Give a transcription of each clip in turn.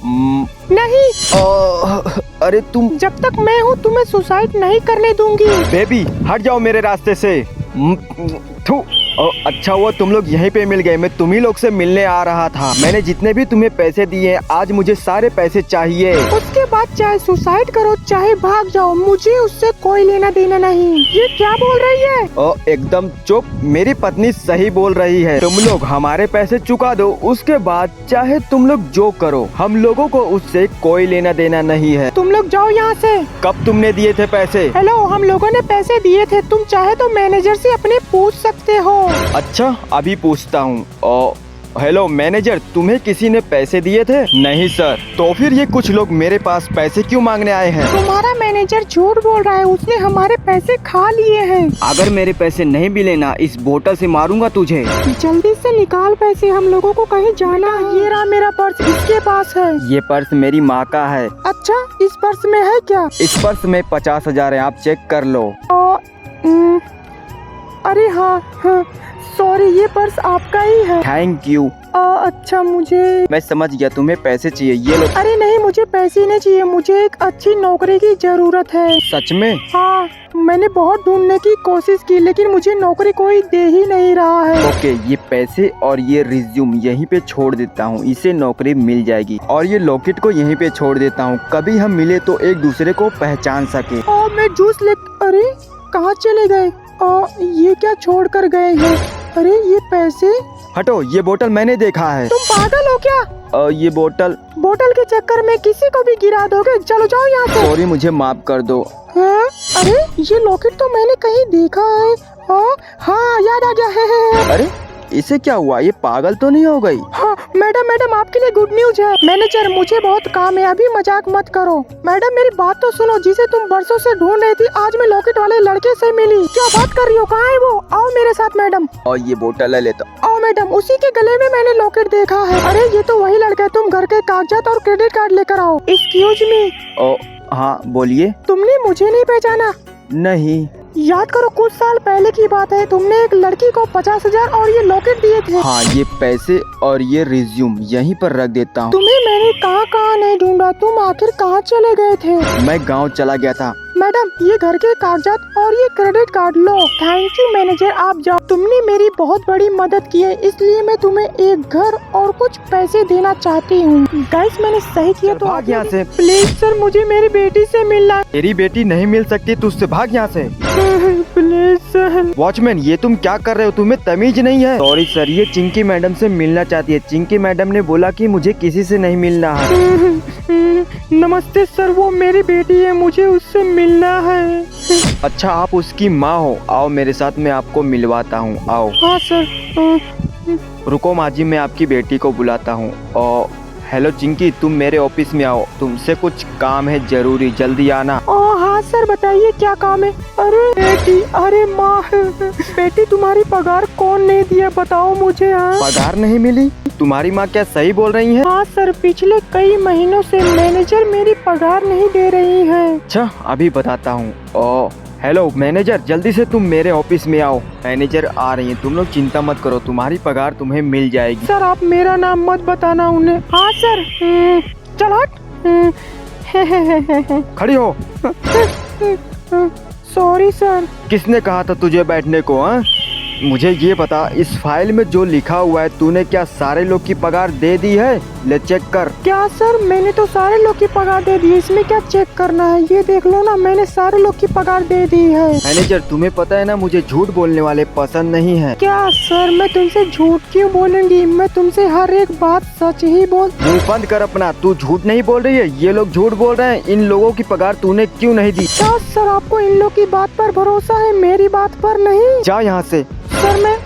नहीं, अरे तुम, जब तक मैं हूँ तुम्हें सुसाइड नहीं करने दूंगी। बेबी हट जाओ मेरे रास्ते से। थू। अच्छा हुआ तुम लोग यहीं पे मिल गए, मैं तुम्ही लोग से मिलने आ रहा था। मैंने जितने भी तुम्हें पैसे दिए आज मुझे सारे पैसे चाहिए। उसके बाद चाहे सुसाइड करो चाहे भाग जाओ, मुझे उससे कोई लेना देना नहीं। ये क्या बोल रही है? एकदम चुप, मेरी पत्नी सही बोल रही है। तुम लोग हमारे पैसे चुका दो, उसके बाद चाहे तुम लोग जो करो, हम लोगों को उससे कोई लेना देना नहीं है। तुम लोग जाओ यहाँ से। कब तुमने दिए थे पैसे? हेलो, हम लोगों ने पैसे दिए थे, तुम चाहे तो मैनेजर से अपने पूछ सकते हो। अच्छा अभी पूछता हूँ। हेलो मैनेजर, तुम्हें किसी ने पैसे दिए थे? नहीं सर। तो फिर ये कुछ लोग मेरे पास पैसे क्यों मांगने आए हैं? तुम्हारा मैनेजर झूठ बोल रहा है, उसने हमारे पैसे खा लिए हैं। अगर मेरे पैसे नहीं मिले ना, इस बोतल से मारूंगा तुझे। जल्दी से निकाल पैसे, हम लोगों को कहीं जाना है। ये रहा मेरा पर्स, इसके पास है। ये पर्स मेरी माँ का है। अच्छा, इस पर्स में है क्या? इस पर्स में 50,000 है, आप चेक कर लो। अरे हाँ, सॉरी, ये पर्स आपका ही है। Thank you. अच्छा, मुझे, मैं समझ गया तुम्हें पैसे चाहिए, ये लो। अरे नहीं, मुझे पैसे नहीं चाहिए, मुझे एक अच्छी नौकरी की जरूरत है। सच में? हाँ, मैंने बहुत ढूंढने की कोशिश की लेकिन मुझे नौकरी कोई दे ही नहीं रहा है। ओके, ये पैसे और ये रिज्यूम यहीं पे छोड़ देता हूँ, इसे नौकरी मिल जाएगी। और ये लॉकेट को यहीं पे छोड़ देता हूँ, कभी हम मिले तो एक दूसरे को पहचान सके। मैं जूस ले, अरे कहाँ चले गए? ये क्या छोड़ कर गए हैं? अरे ये पैसे, हटो, ये बोतल मैंने देखा है। तुम पागल हो क्या? ये बोतल के चक्कर में किसी को भी गिरा दोगे। चलो जाओ यहाँ से। सॉरी, मुझे माफ कर दो। हाँ? अरे ये लॉकेट तो मैंने कहीं देखा है। हाँ, याद आ गया है। अरे इसे क्या हुआ, ये पागल तो नहीं हो गई? हाँ मैडम, आपके लिए गुड न्यूज है। मैनेजर, मुझे बहुत काम है, अभी मजाक मत करो। मैडम मेरी बात तो सुनो, जिसे तुम बरसों से ढूंढ रही थी आज मैं लॉकेट वाले लड़के से मिली। क्या बात कर रही हो, कहाँ है वो? आओ मेरे साथ मैडम। और ये बोतल ले तो। आओ मैडम, उसी के गले में मैंने लॉकेट देखा है। अरे ये तो वही लड़का है, तुम घर के कागजात और क्रेडिट कार्ड लेकर आओ। Excuse me. हाँ बोलिए। तुमने मुझे नहीं पहचाना? नहीं। याद करो, कुछ साल पहले की बात है, तुमने एक लड़की को 50,000 और ये लॉकेट दिए थे। हाँ, ये पैसे और ये रिज्यूम यहीं पर रख देता हूँ। तुम्हें मैंने कहाँ नहीं ढूंढा, तुम आखिर कहाँ चले गए थे? मैं गांव चला गया था। मैडम, ये घर के कागजात और ये credit card low. Thank you manager, आप जाओ। तुमने मेरी बहुत बड़ी मदद की है, इसलिए मैं तुम्हें एक घर और कुछ पैसे देना चाहती हूँ। गाइस, मैंने सही किया तो भाग यहाँ से। प्लीज सर, मुझे मेरी बेटी से मिलना। तेरी बेटी नहीं मिल सकती, तू उससे भाग यहाँ से। Please sir. वॉचमैन, ये तुम क्या कर रहे हो, तुम्हें तमीज नहीं है? सॉरी सर, ये चिंकी मैडम से मिलना चाहती है। चिंकी मैडम ने बोला कि मुझे किसी से नहीं मिलना है। नमस्ते सर, वो मेरी बेटी है, मुझे उससे मिलना है। अच्छा, आप उसकी माँ हो? आओ मेरे साथ, मैं आपको मिलवाता हूँ, आओ। हाँ सर। रुको माँ जी, मैं आपकी बेटी को बुलाता हूँ। और हेलो चिंकी, तुम मेरे ऑफिस में आओ, तुमसे कुछ काम है जरूरी, जल्दी आना। हाँ सर, बताइए क्या काम है? अरे बेटी, अरे माँ, बेटी तुम्हारी पगार कौन नहीं दिया, बताओ मुझे। हाँ, पगार नहीं मिली? तुम्हारी माँ क्या सही बोल रही है? हाँ सर, पिछले कई महीनों से मैनेजर मेरी पगार नहीं दे रही है। अच्छा, अभी बताता हूँ। हेलो मैनेजर, जल्दी से तुम मेरे ऑफिस में आओ, मैनेजर आ रही है। तुम लोग चिंता मत करो, तुम्हारी पगार तुम्हें मिल जाएगी। सर आप मेरा नाम मत बताना उन्हें। हाँ सर। चल हट। खड़ी हो। Sorry sir. किसने कहा था तुझे बैठने को? हाँ, मुझे ये बता, इस फाइल में जो लिखा हुआ है तूने क्या सारे लोग की पगार दे दी है? ले चेक कर। क्या सर, मैंने तो सारे लोग की पगार दे दी, इसमें क्या चेक करना है? ये देख लो ना, मैंने सारे लोग की पगार दे दी है। मैनेजर, तुम्हें पता है ना, मुझे झूठ बोलने वाले पसंद नहीं है। क्या सर, मैं तुमसे झूठ क्यों बोलूंगी? मैं तुमसे हर एक बात सच ही बोल। मुंह बंद कर अपना, तू झूठ नहीं बोल रही है, ये लोग झूठ बोल रहे हैं। इन लोगों की पगार तूने क्यों नहीं दी? क्या सर, आपको इन लोग की बात पर भरोसा है, मेरी बात पर नहीं? जा यहाँ से। सर मैं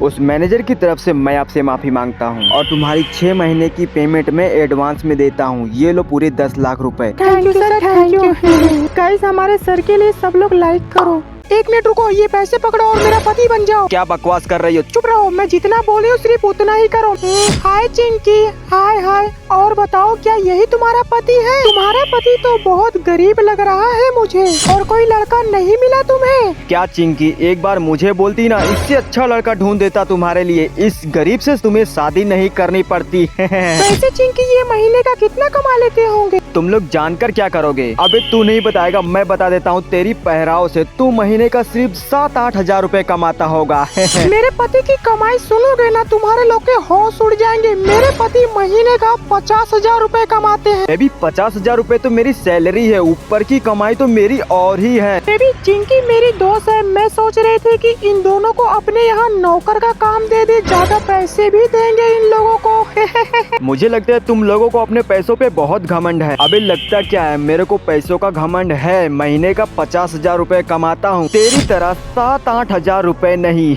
उस मैनेजर की तरफ से मैं आपसे माफी मांगता हूँ और तुम्हारी 6 महीने की पेमेंट में एडवांस में देता हूँ। ये लो पूरे 10 लाख रुपए। Thank you sir, thank you. Guys, हमारे सर के लिए सब लोग लाइक करो। एक मिनट रुको, ये पैसे पकड़ो और मेरा पति बन जाओ। क्या बकवास कर रही हो? चुप रहो, मैं जितना बोली हूँ सिर्फ उतना ही करो। हाय चिंकी। हाय हाय। और बताओ, क्या यही तुम्हारा पति है? तुम्हारा पति तो बहुत गरीब लग रहा है मुझे। और कोई लड़का नहीं मिला तुम्हें? क्या चिंकी, एक बार मुझे बोलती ना, इससे अच्छा लड़का ढूंढ देता तुम्हारे लिए। इस गरीब से तुम्हें शादी नहीं करनी पड़ती। वैसे चिंकी, ये महीने का कितना कमा लेते होंगे? तुम लोग जानकर क्या करोगे? अबे तू नहीं बताएगा, मैं बता देता हूँ। तेरी पहराव से तू महीने का सिर्फ 7-8 हजार रूपए कमाता होगा। मेरे पति की कमाई सुनोगे ना, तुम्हारे लोग के होश उड़ जाएंगे। मेरे पति महीने का 50,000 रूपए कमाते हैं। बेबी 50,000 रूपए तो मेरी सैलरी है, ऊपर की कमाई तो मेरी और ही है। बेबी चिंकी मेरी दोस्त है, मैं सोच रही थी कि इन दोनों को अपने यहाँ नौकर का काम दे दे, ज्यादा पैसे भी देंगे इन लोगों को। मुझे लगता है तुम लोगों को अपने पैसों पे बहुत घमंड है। अबे लगता क्या है, मेरे को पैसों का घमंड है। महीने का 50,000 रूपए कमाता हूँ, तेरी तरह 7-8 हजार रूपए नहीं।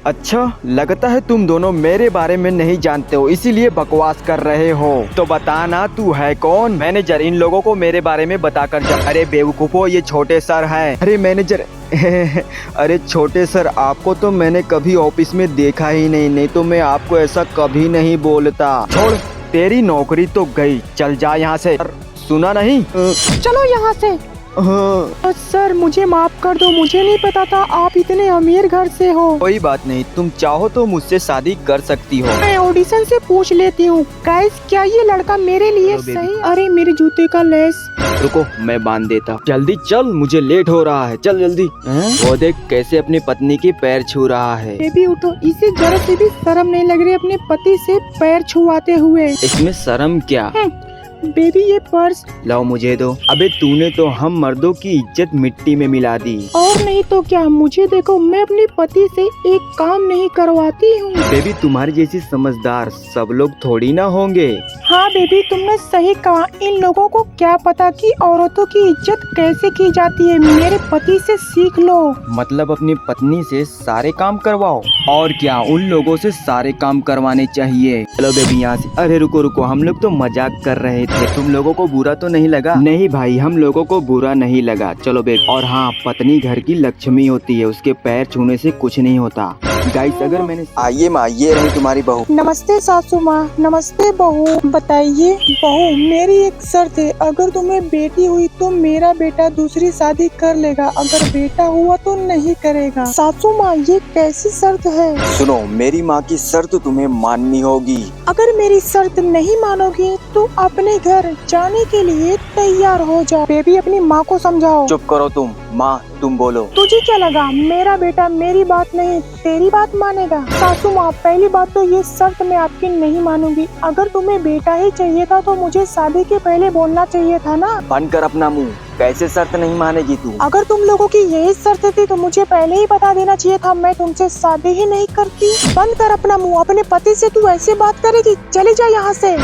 अच्छा, लगता है तुम दोनों मेरे बारे में नहीं जानते हो, इसीलिए बकवास कर रहे हो। तो बताना तू है कौन? मैनेजर, इन लोगों को मेरे बारे में बताकर जा। अरे बेवकूफो, ये छोटे सर हैं। अरे मैनेजर, अरे छोटे सर, आपको तो मैंने कभी ऑफिस में देखा ही नहीं तो मैं आपको ऐसा कभी नहीं बोलता। छोड़, तेरी नौकरी तो गई, चल जा यहाँ से। सुना नहीं? चलो यहाँ से। सर मुझे माफ कर दो, मुझे नहीं पता था आप इतने अमीर घर से हो। कोई बात नहीं, तुम चाहो तो मुझसे शादी कर सकती हो। मैं ऑडिशन से पूछ लेती हूँ। गाइस, क्या ये लड़का मेरे लिए सही? अरे मेरे जूते का लेस। रुको, मैं बांध देता हूँ। जल्दी चल, मुझे लेट हो रहा है, चल जल्दी। वो देख कैसे अपनी पत्नी के पैर छू रहा है। बेबी उठो, इसे जरा से भी शर्म नहीं लग रही अपने पति से पैर छुआते हुए? इसमें शर्म क्या? बेबी ये पर्स। लाओ मुझे दो। अबे तूने तो हम मर्दों की इज्जत मिट्टी में मिला दी। और नहीं तो क्या, मुझे देखो, मैं अपने पति से एक काम नहीं करवाती हूँ। बेबी तुम्हारी जैसी समझदार सब लोग थोड़ी ना होंगे। हाँ बेबी, तुमने सही कहा। इन लोगों को क्या पता कि औरतों की इज्जत कैसे की जाती है। मेरे पति से सीख लो। मतलब अपनी पत्नी से सारे काम करवाओ? और क्या, उन लोगों से सारे काम करवाने चाहिए। चलो बेबी यहाँ से। अरे रुको रुको, हम लोग तो मजाक कर रहे थे, तुम लोगों को बुरा तो नहीं लगा? नहीं भाई, हम लोगों को बुरा नहीं लगा। चलो बेबी। और हाँ, पत्नी घर की लक्ष्मी होती है, उसके पैर छूने से कुछ नहीं होता। गाइस, अगर मैंने आइए माँ, ये रही तुम्हारी बहू। नमस्ते सासू माँ। नमस्ते बहू। बताइए बहू, मेरी एक शर्त है, अगर तुम्हें बेटी हुई तो मेरा बेटा दूसरी शादी कर लेगा, अगर बेटा हुआ तो नहीं करेगा। सासू माँ, ये कैसी शर्त है? सुनो, मेरी माँ की शर्त तुम्हें माननी होगी। अगर मेरी शर्त नहीं मानोगी तो अपने घर जाने के लिए तैयार हो जाओ। बेबी अपनी माँ को समझाओ। चुप करो तुम। माँ तुम बोलो। तुझे क्या लगा मेरा बेटा मेरी बात नहीं तेरी बात मानेगा? सासू माँ, पहली बात तो ये शर्त मैं आपकी नहीं मानूंगी। अगर तुम्हें बेटा ही चाहिए था तो मुझे शादी के पहले बोलना चाहिए था ना। बंद कर अपना मुंह। कैसे शर्त नहीं मानेगी तू? अगर तुम लोगों की यही शर्त थी तो मुझे पहले ही बता देना चाहिए था, मैं तुमसे शादी ही नहीं करती। बंद कर अपना मुंह। अपने पति से तू ऐसे बात करेगी? चली जा यहाँ से।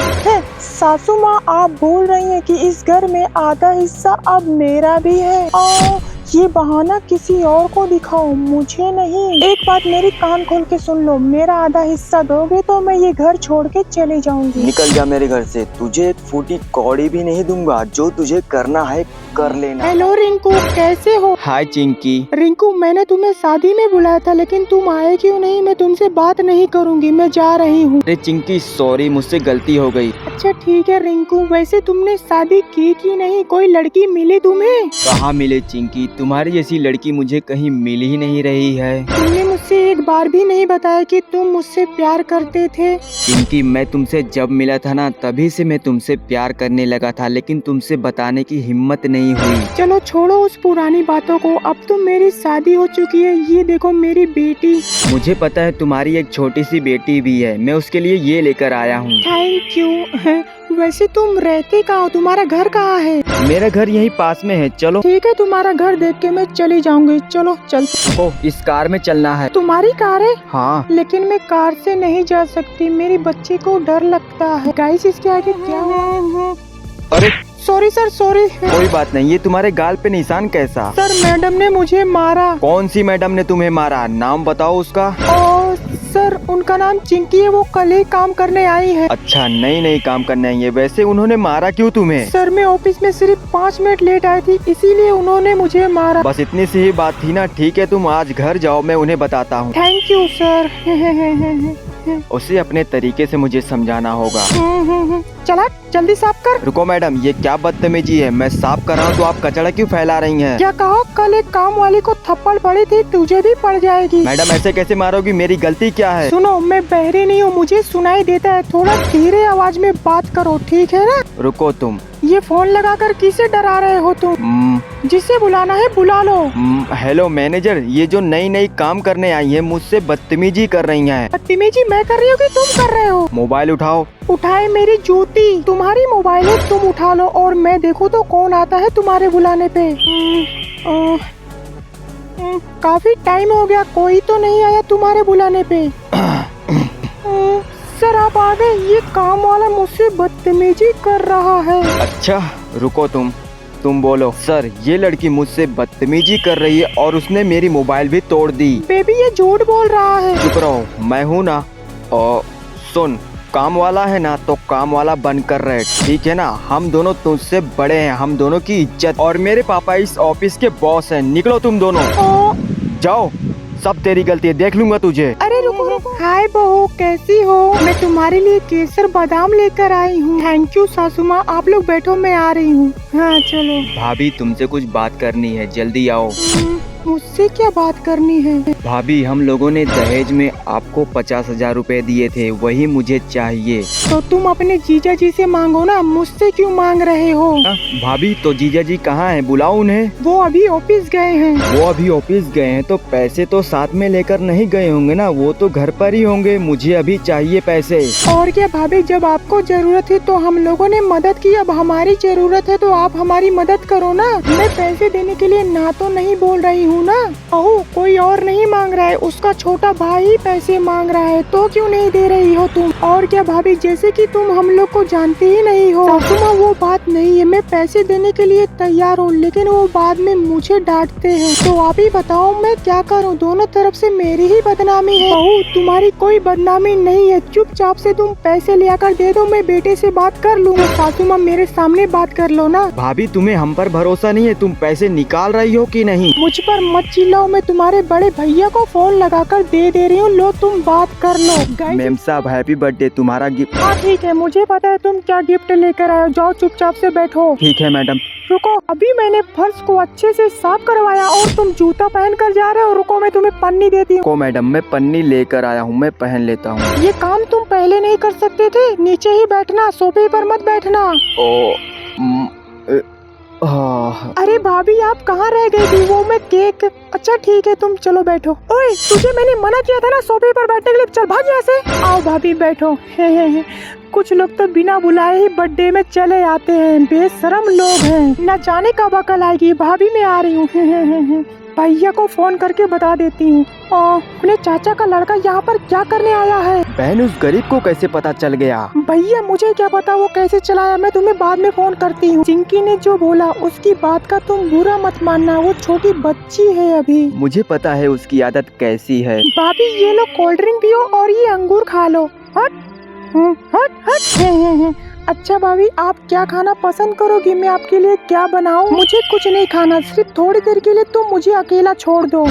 सासू माँ, आप भूल रही हैं कि इस घर में आधा हिस्सा अब मेरा भी है। और ये बहाना किसी और को दिखाओ, मुझे नहीं। एक बात मेरी कान खोल के सुन लो, मेरा आधा हिस्सा दोगे तो मैं ये घर छोड़ के चले जाऊंगी। निकल जा मेरे घर से, तुझे एक फूटी कौड़ी भी नहीं दूंगा। जो तुझे करना है कर लेना। हेलो रिंकू, कैसे हो? हाय चिंकी। रिंकू, मैंने तुम्हें शादी में बुलाया था लेकिन तुम आए क्यों नहीं? मैं तुमसे बात नहीं करूंगी, मैं जा रही हूँ। अरे चिंकी सॉरी, मुझसे गलती हो गई। अच्छा ठीक है रिंकू, वैसे तुमने शादी की कि नहीं? कोई लड़की मिली तुम्हें? कहाँ मिले चिंकी, तुम्हारी जैसी लड़की मुझे कहीं मिल ही नहीं रही है। तुमने मुझसे एक बार भी नहीं बताया कि तुम मुझसे प्यार करते थे। चिंकी, मैं तुमसे जब मिला था ना, तभी से मैं तुमसे प्यार करने लगा था, लेकिन तुमसे बताने की हिम्मत नहीं हुई। चलो छोड़ो उस पुरानी बातों को, अब तो मेरी शादी हो चुकी है। ये देखो मेरी बेटी। मुझे पता है तुम्हारी एक छोटी सी बेटी भी है, मैं उसके लिए ये लेकर आया हूँ। Thank you. वैसे तुम रहते कहाँ हो? तुम्हारा घर कहाँ है? मेरा घर यहीं पास में है, चलो। ठीक है, तुम्हारा घर देख के मैं चली जाऊंगी। चलो चलते। ओह, इस कार में चलना है। तुम्हारी कार है? हाँ। लेकिन मैं कार से नहीं जा सकती, मेरी बच्ची को डर लगता है। गाइस, इसके आगे क्या हुआ? अरे सॉरी सर, सॉरी। कोई बात नहीं, ये तुम्हारे गाल पे निशान कैसा? सर मैडम ने मुझे मारा। कौन सी मैडम ने तुम्हें मारा? नाम बताओ उसका। और सर उनका नाम चिंकी है, वो कल ही काम करने आई है। अच्छा, नहीं काम करने आई है। वैसे उन्होंने मारा क्यों तुम्हें? सर मैं ऑफिस में सिर्फ 5 मिनट लेट आई थी, इसीलिए उन्होंने मुझे मारा। बस इतनी सी ही बात थी ना। ठीक है, तुम आज घर जाओ, मैं उन्हें बताता हूँ। Thank you sir. उसे अपने तरीके से मुझे समझाना होगा। चला जल्दी साफ कर। रुको मैडम, ये क्या बदतमीजी है? मैं साफ कर रहा हूँ तो आप कचरा क्यों फैला रही हैं? क्या कहा? कल एक काम वाली को थप्पड़ पड़ी थी, तुझे भी पड़ जाएगी। मैडम ऐसे कैसे मारोगी? मेरी गलती क्या है? सुनो, मैं बहरी नहीं हूँ, मुझे सुनाई देता है। थोड़ा धीरे आवाज में बात करो, ठीक है ना? रुको तुम। ये फोन लगाकर किसे डरा रहे हो तुम? जिसे बुलाना है बुला लो। हेलो मैनेजर, ये जो नई काम करने आई है मुझसे बदतमीजी कर रही हैं। बदतमीजी मैं कर रही हूँ कि तुम कर रहे हो? मोबाइल उठाओ। उठाए मेरी जूती, तुम्हारी मोबाइल है, तुम उठा लो और मैं देखूँ तो कौन आता है तुम्हारे बुलाने पे। काफी टाइम हो गया, कोई तो नहीं आया तुम्हारे बुलाने पे। सर आप आ गए, ये काम वाला मुझसे बदतमीजी कर रहा है। अच्छा रुको तुम बोलो। सर, ये लड़की मुझसे बदतमीजी कर रही है और उसने मेरी मोबाइल भी तोड़ दी। बेबी ये झूठ बोल रहा है। चुप रहो, मैं हूँ ना। और सुन, काम वाला है ना तो काम वाला बन कर रहे, ठीक है ना? हम दोनों तुझसे बड़े हैं, हम दोनों की इज्जत, और मेरे पापा इस ऑफिस के बॉस हैं। निकलो तुम दोनों, जाओ। सब तेरी गलती है, देख लूंगा तुझे। अरे रुको। हाय बहू, कैसी हो? मैं तुम्हारे लिए केसर बादाम लेकर आई हूँ। थैंक यू सासू माँ, आप लोग बैठो, मैं आ रही हूँ। हाँ चलो। भाभी तुमसे कुछ बात करनी है, जल्दी आओ। मुझसे क्या बात करनी है? भाभी, हम लोगों ने दहेज में आपको 50,000 रुपए दिए थे, वही मुझे चाहिए। तो तुम अपने जीजा जी से मांगो ना, मुझसे क्यों मांग रहे हो? भाभी तो जीजा जी कहाँ हैं? बुलाओ उन्हें। वो अभी ऑफिस गए हैं। वो अभी ऑफिस गए हैं तो पैसे तो साथ में लेकर नहीं गए होंगे ना? वो तो घर पर ही होंगे। मुझे अभी चाहिए पैसे। और क्या भाभी, जब आपको जरूरत थी तो हम लोगों ने मदद की, अब हमारी जरूरत है तो आप हमारी मदद करो ना। मैं पैसे देने के लिए ना तो नहीं बोल रही हूँ ना। ओह, कोई और नहीं मांग रहा है, उसका छोटा भाई पैसे मांग रहा है, तो क्यों नहीं दे रही हो तुम? और क्या भाभी, जैसे कि तुम हम लोग को जानती ही नहीं हो। सासू माँ वो बात नहीं है, मैं पैसे देने के लिए तैयार हूँ, लेकिन वो बाद में मुझे डांटते हैं। तो आप ही बताओ मैं क्या करूँ? दोनों तरफ से मेरी ही बदनामी है। बहू, तुम्हारी कोई बदनामी नहीं है, चुपचाप से तुम पैसे ले आकर दे दो, मैं बेटे से बात कर लूँगा। सासू माँ मेरे सामने बात कर लो ना। भाभी तुम्हें हम पर भरोसा नहीं है? तुम पैसे निकाल रही हो कि नहीं? मुझ पर मत चिल्लाओ, मैं तुम्हारे बड़े भैया को फोन लगाकर दे रही हूँ, लो तुम बात कर लो। मैम साहब, हैप्पी बर्थडे, तुम्हारा गिफ्ट। हाँ ठीक है, मुझे पता है तुम क्या गिफ्ट लेकर आए हो, जाओ चुपचाप से बैठो। ठीक है मैडम। रुको, अभी मैंने फर्श को अच्छे से साफ करवाया और तुम जूता पहन कर जा रहे हो। रुको, मैं तुम्हें पन्नी देती हूँ। को मैडम, मैं पन्नी लेकर आया हूँ, मैं पहन लेता हूँ। ये काम तुम पहले नहीं कर सकते थे? नीचे ही बैठना, सोफे पर मत बैठना। अरे भाभी, आप कहाँ रह गई थी? वो मैं केक। अच्छा ठीक है, तुम चलो बैठो। ओए, तुझे मैंने मना किया था ना सोफे पर बैठने के लिए, चल भाग यहाँ से। आओ भाभी बैठो। कुछ लोग तो बिना बुलाए ही बर्थडे में चले आते हैं, बेशरम लोग हैं। न जाने कब अकल आएगी। भाभी मैं आ रही हूँ। भैया को फोन करके बता देती हूँ। अपने चाचा का लड़का यहाँ पर क्या करने आया है? बहन, उस गरीब को कैसे पता चल गया? भैया मुझे क्या पता वो कैसे चलाया, मैं तुम्हें बाद में फोन करती हूँ। चिंकी ने जो बोला उसकी बात का तुम बुरा मत मानना, वो छोटी बच्ची है अभी। मुझे पता है उसकी आदत कैसी है। भाभी ये लो कोल्ड ड्रिंक पियो और ये अंगूर खा लो। हट हट हट। अच्छा भाभी, आप क्या खाना पसंद करोगी? मैं आपके लिए क्या बनाऊं? मुझे कुछ नहीं खाना, सिर्फ थोड़ी देर के लिए तुम मुझे अकेला छोड़ दो।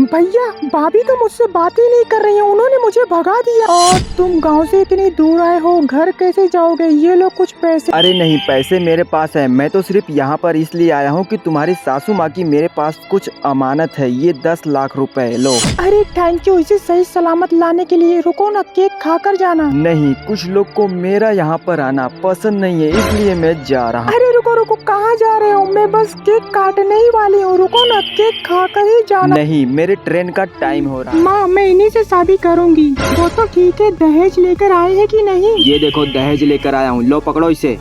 भैया, भाभी तो मुझसे बात ही नहीं कर रही है, उन्होंने मुझे भगा दिया। और तुम गांव से इतनी दूर आए हो, घर कैसे जाओगे? ये लो कुछ पैसे। अरे नहीं, पैसे मेरे पास है। मैं तो सिर्फ यहाँ पर इसलिए आया हूँ कि तुम्हारी सासू माँ की मेरे पास कुछ अमानत है। ये 10 लाख रुपए लो। अरे थैंक यू, इसे सही सलामत लाने के लिए। रुको ना, केक खा कर जाना। नहीं, कुछ लोग को मेरा यहाँ पर आना पसंद नहीं है, इसलिए मैं जा रहा हूँ। अरे रुको रुको, कहाँ जा रहे हो? मैं बस केक काटने ही वाली हूँ, रुको ना, केक खा कर ही जाना। नहीं, मेरे ट्रेन का टाइम हो रहा है। माँ, मैं इन्हीं से शादी करूँगी। वो तो ठीक है, दहेज लेकर आए हैं कि नहीं? ये देखो, दहेज लेकर आया हूँ, लो पकड़ो इसे।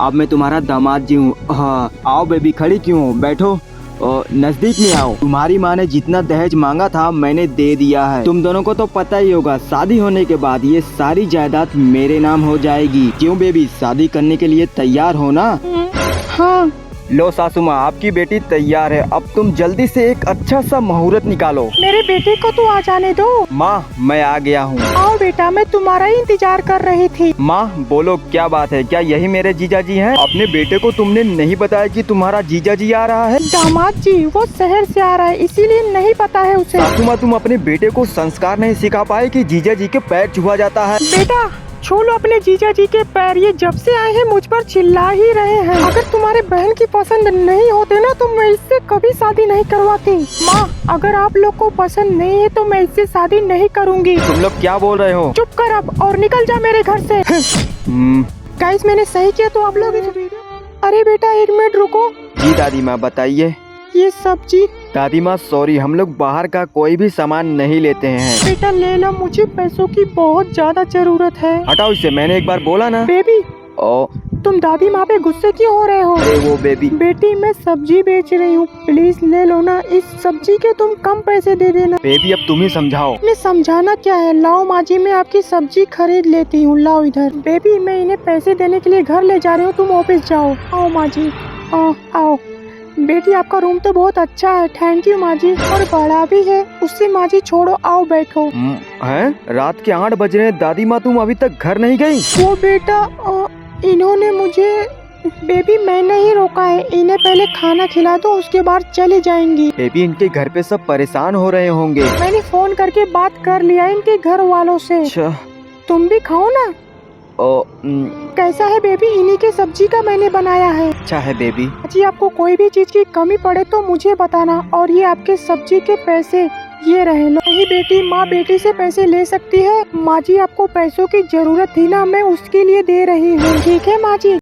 अब मैं तुम्हारा दामाद जी हूँ। हाँ, आओ बेबी, खड़ी क्यों हो? बैठो, नजदीक में आओ। तुम्हारी माँ ने जितना दहेज मांगा था मैंने दे दिया है। तुम दोनों को तो पता ही होगा, शादी होने के बाद ये सारी जायदाद मेरे नाम हो जाएगी। क्यों बेबी, शादी करने के लिए तैयार हो ना? हाँ। लो सासू माँ, आपकी बेटी तैयार है। अब तुम जल्दी से एक अच्छा सा मुहूर्त निकालो। मेरे बेटे को तो आ जाने दो। माँ, मैं आ गया हूँ। आओ बेटा, मैं तुम्हारा ही इंतजार कर रही थी। माँ बोलो, क्या बात है? क्या यही मेरे जीजा जी हैं? अपने बेटे को तुमने नहीं बताया कि तुम्हारा जीजा जी आ रहा है? दामाद जी वो शहर से आ रहा है, इसीलिए नहीं पता है उसे। सासू माँ, तुम अपने बेटे को संस्कार नहीं सिखा पाए कि जीजा जी के पैर छुआ जाता है? बेटा छू लो अपने जीजा जी के पैर, ये जब से आए हैं मुझ पर चिल्ला ही रहे हैं। अगर तुम्हारे बहन की पसंद नहीं होते ना तो मैं इससे कभी शादी नहीं करवाती। माँ, अगर आप लोग को पसंद नहीं है तो मैं इससे शादी नहीं करूँगी। तुम लोग क्या बोल रहे हो? चुप कर अब और निकल जा मेरे घर से। गाइस, मैंने सही किया तो आप लोग अरे बेटा एक मिनट रुको। जी दादी माँ, बताइए। ये सब्जी। दादी माँ सॉरी, हम लोग बाहर का कोई भी सामान नहीं लेते हैं। बेटा ले लो, मुझे पैसों की बहुत ज्यादा जरूरत है। हटाओ इसे, मैंने एक बार बोला ना। बेबी, ओ तुम दादी माँ पे गुस्से क्यों हो रहे हो? अरे वो बेबी। बेटी मैं सब्जी बेच रही हूँ, प्लीज ले लो ना। इस सब्जी के तुम कम पैसे दे देना। बेबी अब तुम ही समझाओ। इन्हें समझाना क्या है? लाओ माँ जी, मैं आपकी सब्जी खरीद लेती हूँ। लाओ इधर। बेबी मैं इन्हें पैसे देने के लिए घर ले जा रही हूँ, तुम ऑफिस जाओ। आओ माँ जी, आओ आओ। बेटी आपका रूम तो बहुत अच्छा है, थैंक यू माँ जी। और बड़ा भी है, उससे माँ जी छोड़ो, आओ बैठो। हैं? रात के 8 बज रहे हैं, दादी माँ तुम अभी तक घर नहीं गई? वो बेटा इन्होंने मुझे, बेबी मैंने ही रोका है। इन्हें पहले खाना खिला दो, उसके बाद चले जाएंगी। बेबी इनके घर पे सब परेशान हो रहे होंगे। मैंने फोन करके बात कर लिया इनके घर वालों से। अच्छा। तुम भी खाओ ना। कैसा है बेबी? इन्हीं के सब्जी का मैंने बनाया है। अच्छा है बेबी। जी आपको कोई भी चीज की कमी पड़े तो मुझे बताना। और ये आपके सब्जी के पैसे, ये रहे लो। नहीं बेटी, माँ बेटी से पैसे ले सकती है। माँ जी आपको पैसों की जरूरत थी ना, मैं उसके लिए दे रही हूँ। ठीक है माँ जी।